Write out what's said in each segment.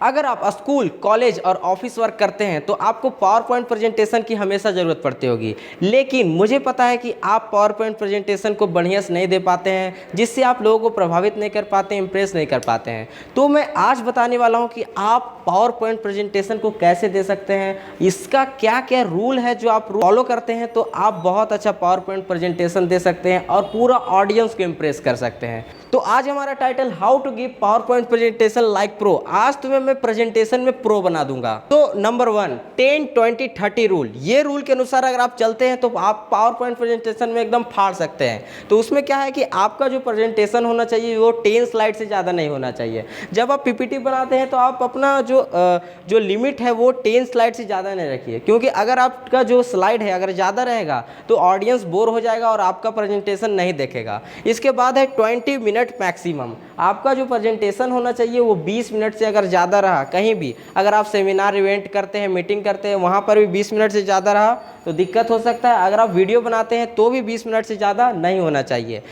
अगर आप school, college और ऑफिस वर्क करते हैं तो आपको पावर पॉइंट प्रेजेंटेशन की हमेशा ज़रूरत पड़ती होगी, लेकिन मुझे पता है कि आप पावर पॉइंट प्रेजेंटेशन को बढ़िया से नहीं दे पाते हैं, जिससे आप लोगों को प्रभावित नहीं कर पाते, इंप्रेस नहीं कर पाते हैं। तो मैं आज बताने वाला हूं कि आप पावर पॉइंट प्रेजेंटेशन को कैसे दे सकते हैं, इसका क्या क्या रूल है जो आप फॉलो करते हैं तो आप बहुत अच्छा पावर पॉइंट प्रेजेंटेशन दे सकते हैं और पूरा ऑडियंस को इंप्रेस कर सकते हैं। तो आज हमारा title how to give PowerPoint presentation like pro. आज तुम्हें मैं प्रेजेंटेशन में प्रो बना दूंगा। तो नंबर 1, 10-20-30 रूल। ये रूल के अनुसार अगर आप चलते हैं तो आप पावर पॉइंट प्रेजेंटेशन में एकदम फाड़ सकते हैं। तो उसमें क्या है कि आपका जो प्रेजेंटेशन होना चाहिए वो 10 स्लाइड से ज़्यादा नहीं होना चाहिए। जब आप पीपीटी बनाते हैं तो आप अपना जो लिमिट है वो 10 स्लाइड से ज़्यादा नहीं रखिए, क्योंकि अगर आपका जो स्लाइड है अगर ज़्यादा रहेगा तो ऑडियंस बोर हो जाएगा और आपका प्रेजेंटेशन नहीं देखेगा। इसके बाद है 20 मिनट मैक्सिमम। आपका जो प्रेजेंटेशन होना चाहिए वो 20 मिनट से अगर ज़्यादा रहा, कहीं भी अगर आप सेमिनार इवेंट करते हैं, मीटिंग करते हैं, वहाँ पर भी 20 मिनट से ज़्यादा रहा तो दिक्कत हो सकता है। अगर आप वीडियो बनाते हैं तो भी 20 मिनट से ज़्यादा नहीं होना चाहिए।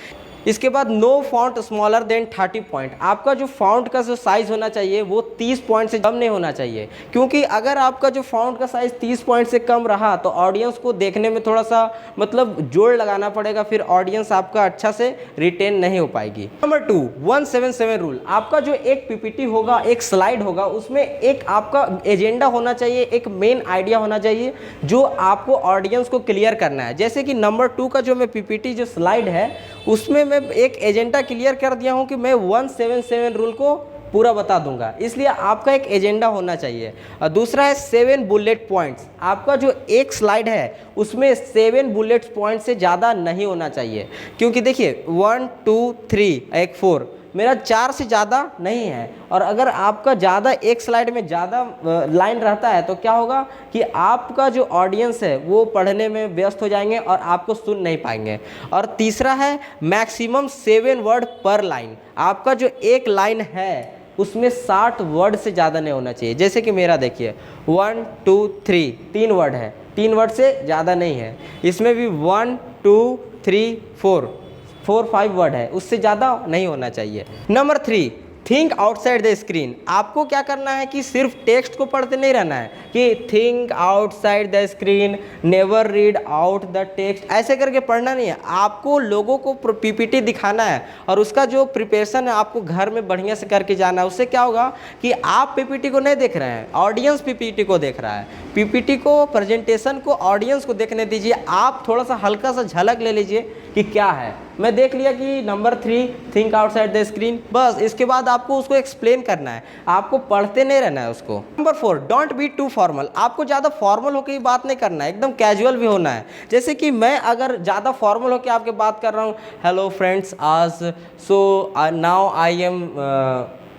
इसके बाद no font smaller than 30 point. आपका जो फॉन्ट का जो साइज़ होना चाहिए वो 30 पॉइंट से कम नहीं होना चाहिए, क्योंकि अगर आपका जो फॉन्ट का साइज़ 30 पॉइंट से कम रहा तो ऑडियंस को देखने में थोड़ा सा जोड़ लगाना पड़ेगा, फिर ऑडियंस आपका अच्छा से रिटेन नहीं हो पाएगी। Number 2, 177 rule. आपका जो एक पीपीटी होगा, एक स्लाइड होगा, उसमें एक आपका एजेंडा होना चाहिए, एक मेन आइडिया होना चाहिए जो आपको ऑडियंस को क्लियर करना है। जैसे कि नंबर 2 का जो मैं पीपीटी जो स्लाइड है उसमें मैं एक एजेंडा क्लियर कर दिया हूं कि मैं 177 रूल को पूरा बता दूंगा, इसलिए आपका एक एजेंडा होना चाहिए। और दूसरा है 7 बुलेट पॉइंट्स। आपका जो एक स्लाइड है उसमें 7 बुलेट पॉइंट से ज़्यादा नहीं होना चाहिए, क्योंकि देखिए 1 2 3 एक 4 मेरा 4 से ज़्यादा नहीं है। और अगर आपका ज़्यादा एक स्लाइड में ज़्यादा लाइन रहता है तो क्या होगा कि आपका जो ऑडियंस है वो पढ़ने में व्यस्त हो जाएंगे और आपको सुन नहीं पाएंगे। और तीसरा है मैक्सिमम 7 वर्ड पर लाइन। आपका जो एक लाइन है उसमें 60 वर्ड से ज़्यादा नहीं होना चाहिए। जैसे कि मेरा देखिए 1 2 3 3 वर्ड है, 3 वर्ड से ज़्यादा नहीं है। इसमें भी 1 2 3 4 5 वर्ड है, उससे ज़्यादा नहीं होना चाहिए। Number 3, think outside the screen. आपको क्या करना है कि सिर्फ टेक्स्ट को पढ़ते नहीं रहना है कि think outside the screen, never read out the text, ऐसे करके पढ़ना नहीं है। आपको लोगों को पीपीटी दिखाना है और उसका जो प्रिपरेशन है आपको घर में बढ़िया से करके जाना है। उससे क्या होगा कि आप पीपीटी को नहीं देख रहे हैं, ऑडियंस पीपीटी को देख रहा है। पीपीटी को, प्रेजेंटेशन को ऑडियंस को देखने दीजिए। आप थोड़ा सा हल्का सा झलक ले लीजिए कि क्या है। मैं देख लिया कि number 3 think outside the screen, बस इसके बाद आपको उसको एक्सप्लेन करना है, आपको पढ़ते नहीं रहना है उसको। Number 4, don't be too formal. आपको ज़्यादा फॉर्मल होकर ही बात नहीं करना है, एकदम कैजुअल भी होना है। जैसे कि मैं अगर ज़्यादा फॉर्मल होकर आपके बात कर रहा हूँ, हेलो फ्रेंड्स, आज so now I am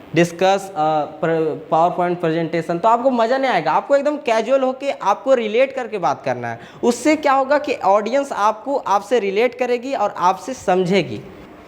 discuss power point presentation, तो आपको मज़ा नहीं आएगा। आपको एकदम कैजुअल होके आपको रिलेट करके बात करना है। उससे क्या होगा कि ऑडियंस आपसे रिलेट करेगी और आपसे समझेगी।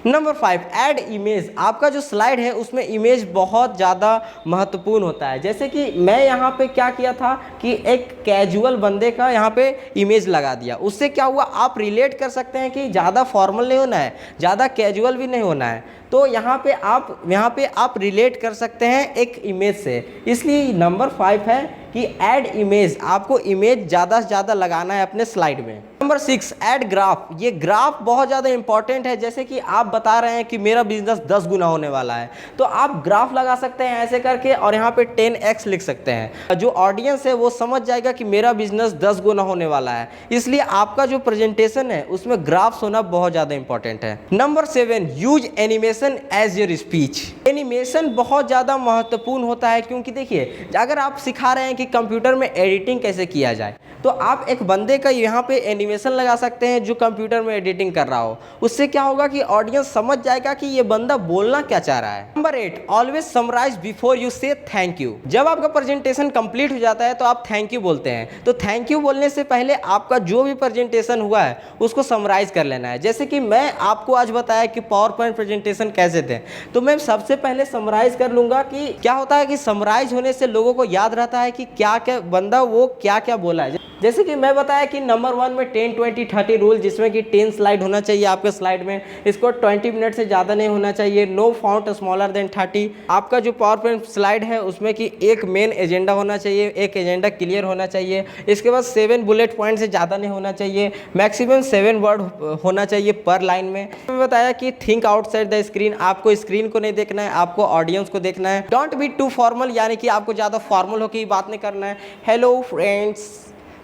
Number 5, add image. आपका जो स्लाइड है उसमें इमेज बहुत ज़्यादा महत्वपूर्ण होता है। जैसे कि मैं यहाँ पे क्या किया था कि एक कैजुअल बंदे का यहाँ पे इमेज लगा दिया। उससे क्या हुआ, आप रिलेट कर सकते हैं कि ज़्यादा फॉर्मल नहीं होना है, ज़्यादा कैजुअल भी नहीं होना है। तो यहाँ पे आप रिलेट कर सकते हैं एक इमेज से। इसलिए नंबर 5 है कि ऐड इमेज। आपको इमेज ज़्यादा से ज़्यादा लगाना है अपने स्लाइड में। Number 6, add graph. ये ग्राफ बहुत ज़्यादा इंपॉर्टेंट है। जैसे कि आप बता रहे हैं कि मेरा बिजनेस 10 गुना होने वाला है, तो आप ग्राफ लगा सकते हैं ऐसे करके और यहाँ पे 10x लिख सकते हैं। जो ऑडियंस है वो समझ जाएगा कि मेरा बिजनेस 10 गुना होने वाला है। इसलिए आपका जो प्रेजेंटेशन है उसमें ग्राफ्स होना बहुत ज़्यादा इंपॉर्टेंट है। Number 7, use animation as your speech. Animation बहुत ज़्यादा महत्वपूर्ण होता है, क्योंकि देखिए अगर आप सिखा रहे हैं कि कंप्यूटर में एडिटिंग कैसे किया जाए, तो आप एक बंदे का यहाँ पे एनिमेशन लगा सकते हैं जो कंप्यूटर में एडिटिंग कर रहा हो। उससे क्या होगा कि ऑडियंस समझ जाएगा कि ये बंदा बोलना क्या चाह रहा है। Number 8, always summarise before you say thank you. जब आपका प्रेजेंटेशन कंप्लीट हो जाता है तो आप थैंक यू बोलते हैं। तो थैंक यू बोलने से पहले आपका जो भी प्रेजेंटेशन हुआ है उसको समराइज कर लेना है। जैसे कि मैं आपको आज बताया कि पावर पॉइंट प्रेजेंटेशन कैसे थे, तो मैं सबसे पहले समराइज कर लूंगा कि क्या होता है कि समराइज होने से लोगों को याद रहता है कि क्या क्या बंदा वो क्या क्या बोला है। जैसे कि मैं बताया कि नंबर 1 में 10-20-30 रूल, जिसमें कि 10 स्लाइड होना चाहिए आपके स्लाइड में, इसको 20 मिनट से ज़्यादा नहीं होना चाहिए, नो फॉन्ट स्मॉलर देन 30। आपका जो पावर पॉइंट स्लाइड है उसमें कि एक मेन एजेंडा होना चाहिए, एक एजेंडा क्लियर होना चाहिए। इसके बाद 7 बुलेट पॉइंट से ज़्यादा नहीं होना चाहिए, मैक्सिमम 7 वर्ड होना चाहिए पर लाइन में। मैंने बताया कि थिंक आउटसाइड द स्क्रीन, आपको स्क्रीन को नहीं देखना है, आपको ऑडियंस को देखना है। डोंट बी टू फॉर्मल, यानी कि आपको ज़्यादा फॉर्मल होकर बात नहीं करना है। Hello friends,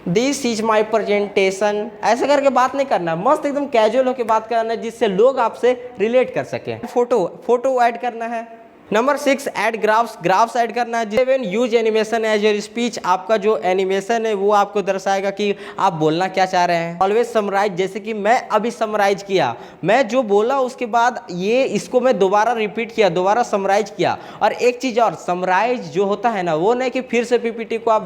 this is my presentation, ऐसे करके बात नहीं करना, मस्त एकदम कैजुअल होकर बात करना है, जिससे लोग आपसे रिलेट कर सकें। फोटो ऐड करना है। नंबर 6, ऐड ग्राफ्स ऐड करना है। 7, use animation as your speech, आपका जो एनिमेशन है वो आपको दर्शाएगा कि आप बोलना क्या चाह रहे हैं। ऑलवेज समराइज, जैसे कि मैं अभी समराइज किया, मैं जो बोला उसके बाद ये इसको मैं दोबारा रिपीट किया, दोबारा समराइज किया। और एक चीज़ और, समराइज जो होता है ना, वो नहीं कि फिर से पीपीटी को आप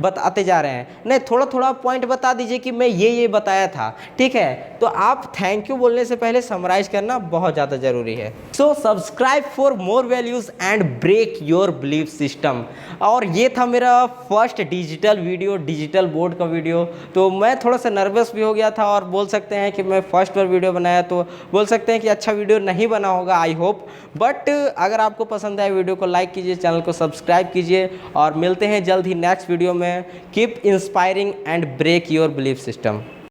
बताते जा रहे हैं, नहीं, थोड़ा थोड़ा पॉइंट बता दीजिए कि मैं ये बताया था, ठीक है। तो आप थैंक यू बोलने से पहले समराइज करना बहुत ज़्यादा ज़रूरी है। So subscribe for more values and break your belief system. और ये था मेरा first digital video, digital board का वीडियो। तो मैं थोड़ा सा नर्वस भी हो गया था, और बोल सकते हैं कि मैं फर्स्ट बार वीडियो बनाया, तो बोल सकते हैं कि अच्छा वीडियो नहीं बना होगा, आई होप। बट अगर आपको पसंद आए वीडियो को लाइक कीजिए, चैनल को सब्सक्राइब कीजिए, और मिलते हैं जल्द ही नेक्स्ट वीडियो में। Keep inspiring and break your belief system.